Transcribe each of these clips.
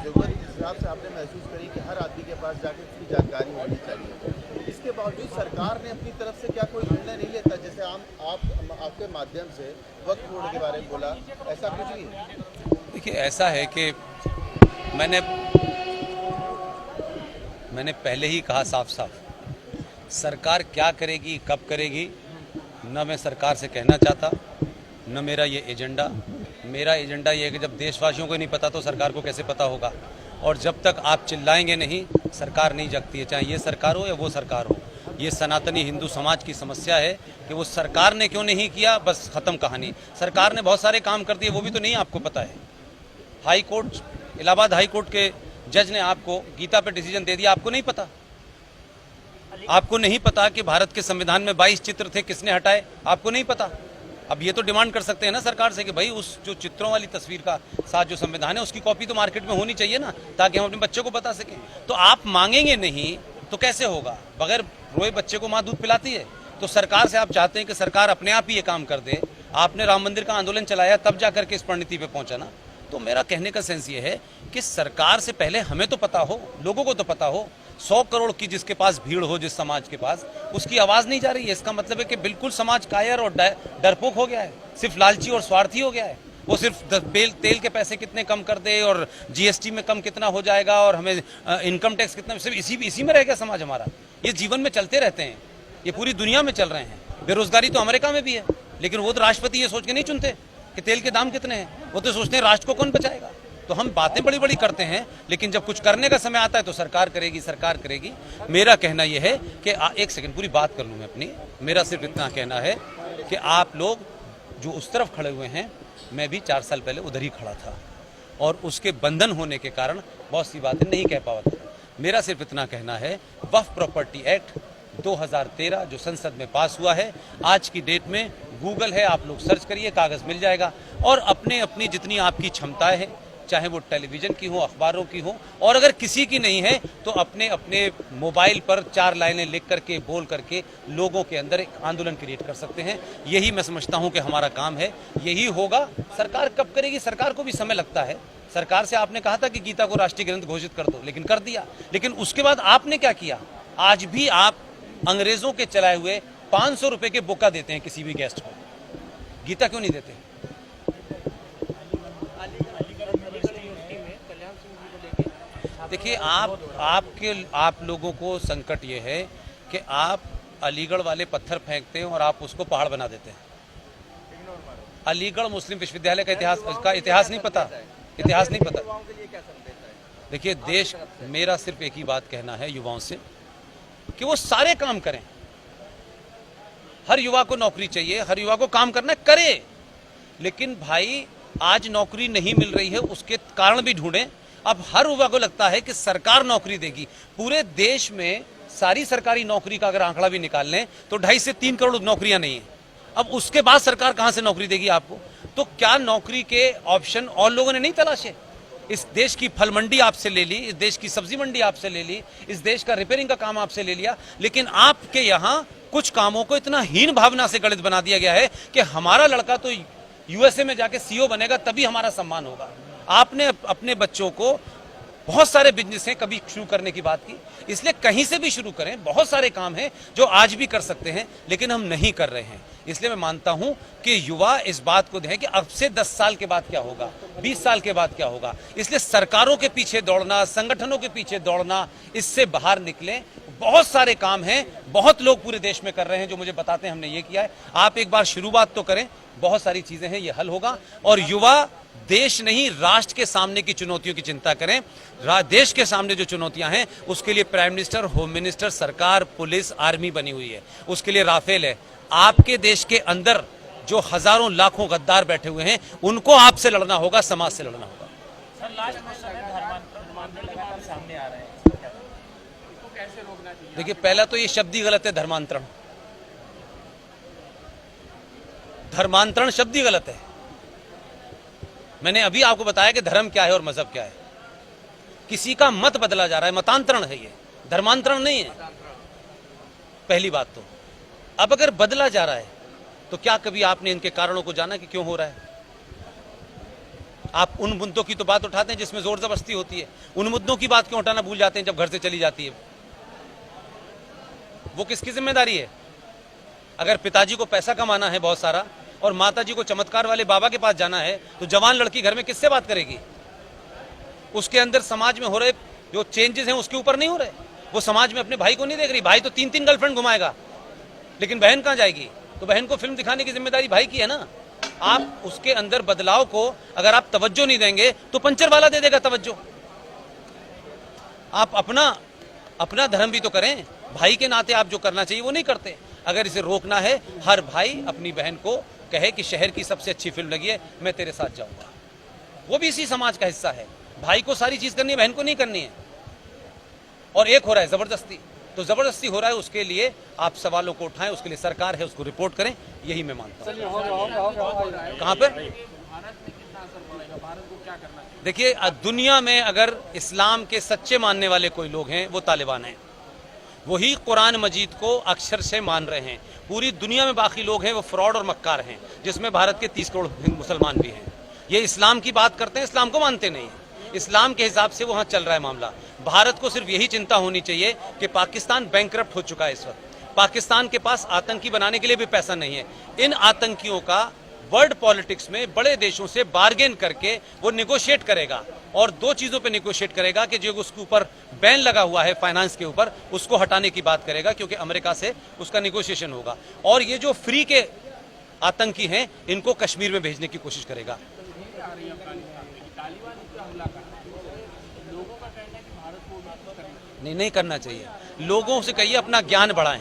जरूरत जिस हिसाब से आपने महसूस करी कि हर आदमी के पास जाके उसकी जानकारी होनी चाहिए, इसके बावजूद सरकार ने अपनी तरफ से क्या कोई निर्णय नहीं लेता? जैसे आपके माध्यम से वक्फ बोर्ड के बारे में बोला, ऐसा कुछ नहीं है? देखिए, ऐसा है कि मैंने मैंने पहले ही कहा साफ साफ, सरकार क्या करेगी कब करेगी न मैं सरकार से कहना चाहता, न मेरा ये एजेंडा। मेरा एजेंडा ये है कि जब देशवासियों को नहीं पता तो सरकार को कैसे पता होगा। और जब तक आप चिल्लाएंगे नहीं, सरकार नहीं जगती है, चाहे ये सरकार हो या वो सरकार हो। ये सनातनी हिंदू समाज की समस्या है कि वो सरकार ने क्यों नहीं किया, बस खत्म कहानी। सरकार ने बहुत सारे काम कर दिए, वो भी तो नहीं आपको पता है। High court, Allahabad high court के जज ने आपको गीता पे डिसीजन दे दिया, आपको नहीं पता। आपको नहीं पता कि भारत के संविधान में 22 चित्र थे, किसने हटाए, आपको नहीं पता। अब ये तो डिमांड कर सकते हैं ना सरकार से कि भाई उस जो चित्रों वाली तस्वीर का साथ जो संविधान है उसकी कॉपी तो मार्केट में होनी चाहिए ना, ताकि हम अपने बच्चों को बता सकें। तो आप मांगेंगे नहीं तो कैसे होगा? बगैर रोए बच्चे को माँ दूध पिलाती है। तो सरकार से आप चाहते हैं कि सरकार अपने आप ही ये काम कर दे। आपने राम मंदिर का आंदोलन चलाया, तब जाकर के इस परिणति पे पहुंचा ना। तो मेरा कहने का सेंस ये है कि सरकार से पहले हमें तो पता हो, लोगों को तो पता हो। 100 करोड़ की जिसके पास भीड़ हो, जिस समाज के पास, उसकी आवाज नहीं जा रही है। इसका मतलब है कि बिल्कुल समाज कायर और डरपोक हो गया है, सिर्फ लालची और स्वार्थी हो गया है। वो सिर्फ तेल के पैसे कितने कम कर दे और जीएसटी में कम कितना हो जाएगा और हमें इनकम टैक्स कितना, सिर्फ इसी में रह गया समाज हमारा। ये जीवन में चलते रहते हैं, ये पूरी दुनिया में चल रहे हैं। बेरोजगारी तो अमेरिका में भी है, लेकिन वो तो राष्ट्रपति ये सोच के नहीं चुनते कि तेल के दाम कितने हैं, वो तो सोचते हैं राष्ट्र को कौन बचाएगा। तो हम बातें बड़ी बड़ी करते हैं, लेकिन जब कुछ करने का समय आता है तो सरकार करेगी, सरकार करेगी। मेरा कहना यह है कि एक सेकंड पूरी बात कर लूं मैं अपनी। मेरा सिर्फ इतना कहना है कि आप लोग जो उस तरफ खड़े हुए हैं, मैं भी 4 साल पहले उधर ही खड़ा था और उसके बंधन होने के कारण बहुत सी बातें नहीं कह पाया था। मेरा सिर्फ इतना कहना है, वक्फ प्रॉपर्टी एक्ट 2013 जो संसद में पास हुआ है, आज की डेट में गूगल है, आप लोग सर्च करिए, कागज मिल जाएगा। और अपनी जितनी आपकी क्षमताएं हैं, चाहे वो टेलीविजन की हो, अखबारों की हो, और अगर किसी की नहीं है तो अपने मोबाइल पर 4 लाइनें लिख करके, बोल करके लोगों के अंदर एक आंदोलन क्रिएट कर सकते हैं। यही मैं समझता हूं कि हमारा काम है, यही होगा। सरकार कब करेगी? सरकार को भी समय लगता है। सरकार से आपने कहा था कि गीता को राष्ट्रीय ग्रंथ घोषित कर दो, लेकिन कर दिया। लेकिन उसके बाद आपने क्या किया? आज भी आप अंग्रेजों के चलाए हुए 500 रुपए के बुक्का देते हैं किसी भी गेस्ट को, गीता क्यों नहीं देते? देखिए, आप लोगों को संकट ये है कि आप अलीगढ़ वाले पत्थर फेंकते हैं और आप उसको पहाड़ बना देते हैं। अलीगढ़ मुस्लिम विश्वविद्यालय का इतिहास नहीं पता, इतिहास नहीं पता। देखिए, देश, मेरा सिर्फ एक ही बात कहना है युवाओं से कि वो सारे काम करें। हर युवा को नौकरी चाहिए, हर युवा को काम करना करे, लेकिन भाई आज नौकरी नहीं मिल रही है, उसके कारण भी ढूंढें। अब हर युवा को लगता है कि सरकार नौकरी देगी। पूरे देश में सारी सरकारी नौकरी का अगर आंकड़ा भी निकाल लें तो 2.5 से 3 करोड़ नौकरियां नहीं है। अब उसके बाद सरकार कहां से नौकरी देगी आपको? तो क्या नौकरी के ऑप्शन और लोगों ने नहीं तलाशे? इस देश की फल मंडी आपसे ले ली, इस देश की सब्जी मंडी आपसे ले ली, इस देश का रिपेयरिंग का काम आपसे ले लिया, लेकिन आपके यहां कुछ कामों को इतना हीन भावना से गणित बना दिया गया है कि हमारा लड़का तो यूएसए में जाके सीईओ बनेगा तभी हमारा सम्मान होगा। आपने अपने बच्चों को, बहुत सारे बिजनेस हैं, कभी शुरू करने की बात की, इसलिए कहीं से भी शुरू करें। बहुत सारे काम हैं जो आज भी कर सकते हैं, लेकिन हम नहीं कर रहे हैं। इसलिए मैं मानता हूं कि युवा इस बात को देखें कि अब से 10 साल के बाद क्या होगा, 20 साल के बाद क्या होगा। इसलिए सरकारों के पीछे दौड़ना, संगठनों के पीछे दौड़ना, इससे बाहर निकलें। बहुत सारे काम हैं, बहुत लोग पूरे देश में कर रहे हैं जो मुझे बताते हैं हमने ये किया है। आप एक बार शुरुआत तो करें, बहुत सारी चीजें हैं, ये हल होगा। और युवा देश नहीं, राष्ट्र के सामने की चुनौतियों की चिंता करें। देश के सामने जो चुनौतियां हैं उसके लिए प्राइम मिनिस्टर, होम मिनिस्टर, सरकार, पुलिस, आर्मी बनी हुई है। उसके लिए राफेल है। आपके देश के अंदर जो हजारों लाखों गद्दार बैठे हुए हैं, उनको आपसे लड़ना होगा, समाज से लड़ना होगा। सर, लास्ट क्वेश्चन है, धर्मांतरण लगातार सामने आ रहे हैं, इसको कैसे रोकना चाहिए? देखिए, पहला तो ये शब्द ही गलत है, धर्मांतरण। धर्मांतरण शब्द ही गलत है। मैंने अभी आपको बताया कि धर्म क्या है और मजहब क्या है। किसी का मत बदला जा रहा है, मतांतरण है ये, धर्मांतरण नहीं है। पहली बात तो, अब अगर बदला जा रहा है तो क्या कभी आपने इनके कारणों को जाना कि क्यों हो रहा है? आप उन मुद्दों की तो बात उठाते हैं जिसमें जोर जबरदस्ती होती है, उन मुद्दों की बात क्यों उठाना भूल जाते हैं जब घर से चली जाती है? वो किसकी जिम्मेदारी है? अगर पिताजी को पैसा कमाना है बहुत सारा और माताजी को चमत्कार वाले बाबा के पास जाना है, तो जवान लड़की घर में किससे बात करेगी? उसके अंदर समाज में हो रहे जो चेंजेस हैं उसके ऊपर नहीं हो रहे। वो समाज में अपने भाई को नहीं देख रही। भाई तो 3-3 गर्लफ्रेंड घुमाएगा, लेकिन बहन कहाँ जाएगी? तो बहन को फिल्म दिखाने की जिम्मेदारी भाई की है ना। आप उसके अंदर बदलाव को अगर आप तवज्जो नहीं देंगे तो पंचर वाला दे देगा तवज्जो। आप अपना धर्म भी तो करें। भाई के नाते आप जो करना चाहिए वो नहीं करते। अगर इसे रोकना है, हर भाई अपनी बहन को कहे कि शहर की सबसे अच्छी फिल्म लगी है, मैं तेरे साथ जाऊंगा। वो भी इसी समाज का हिस्सा है। भाई को सारी चीज करनी है, बहन को नहीं करनी है। और एक हो रहा है जबरदस्ती, तो जबरदस्ती हो रहा है, उसके लिए आप सवालों को उठाएं, उसके लिए सरकार है, उसको रिपोर्ट करें, यही मैं मानता हूं। कहां पे? देखिए, दुनिया में अगर इस्लाम के सच्चे मानने वाले कोई लोग हैं वो तालिबान हैं। वही कुरान मजीद को अक्षर से मान रहे हैं। पूरी दुनिया में बाकी लोग हैं वो फ्रॉड और मक्कार हैं, जिसमें भारत के 30 करोड़ मुसलमान भी हैं। ये इस्लाम की बात करते हैं, इस्लाम को मानते नहीं हैं। इस्लाम के हिसाब से वहां चल रहा है मामला। भारत को सिर्फ यही चिंता होनी चाहिए कि पाकिस्तान बैंकरप्ट हो चुका है इस वक्त। पाकिस्तान के पास आतंकी बनाने के लिए भी पैसा नहीं है। इन आतंकियों का वर्ल्ड पॉलिटिक्स में बड़े देशों से बार्गेन करके वो निगोशिएट करेगा, और 2 चीजों पे निगोशिएट करेगा कि जो उसके ऊपर बैन लगा हुआ है फाइनेंस के ऊपर, उसको हटाने की बात करेगा, क्योंकि अमेरिका से उसका निगोशिएशन होगा। और ये जो फ्री के आतंकी हैं इनको कश्मीर में भेजने की कोशिश करेगा। नहीं करना चाहिए। लोगों से कहिए अपना ज्ञान बढ़ाएं,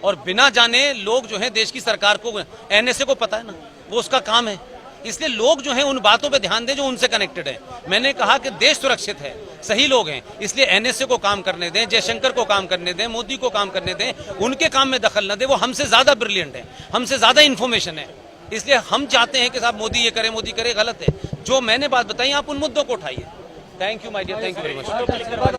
और बिना जाने लोग जो है देश की सरकार को, एनएसए को पता है ना, वो उसका काम है। इसलिए लोग जो हैं उन बातों पे ध्यान दें जो उनसे कनेक्टेड है। मैंने कहा कि देश सुरक्षित है, सही लोग हैं, इसलिए एनएसए को काम करने दें, जयशंकर को काम करने दें, मोदी को काम करने दें। उनके काम में दखल न दें। वो हमसे ज्यादा ब्रिलियंट है, हमसे ज्यादा इंफॉर्मेशन है। इसलिए हम चाहते हैं कि साहब मोदी ये करे, मोदी करे, गलत है। जो मैंने बात बताई आप उन मुद्दों को उठाइए। Thank you my dear, thank you very much.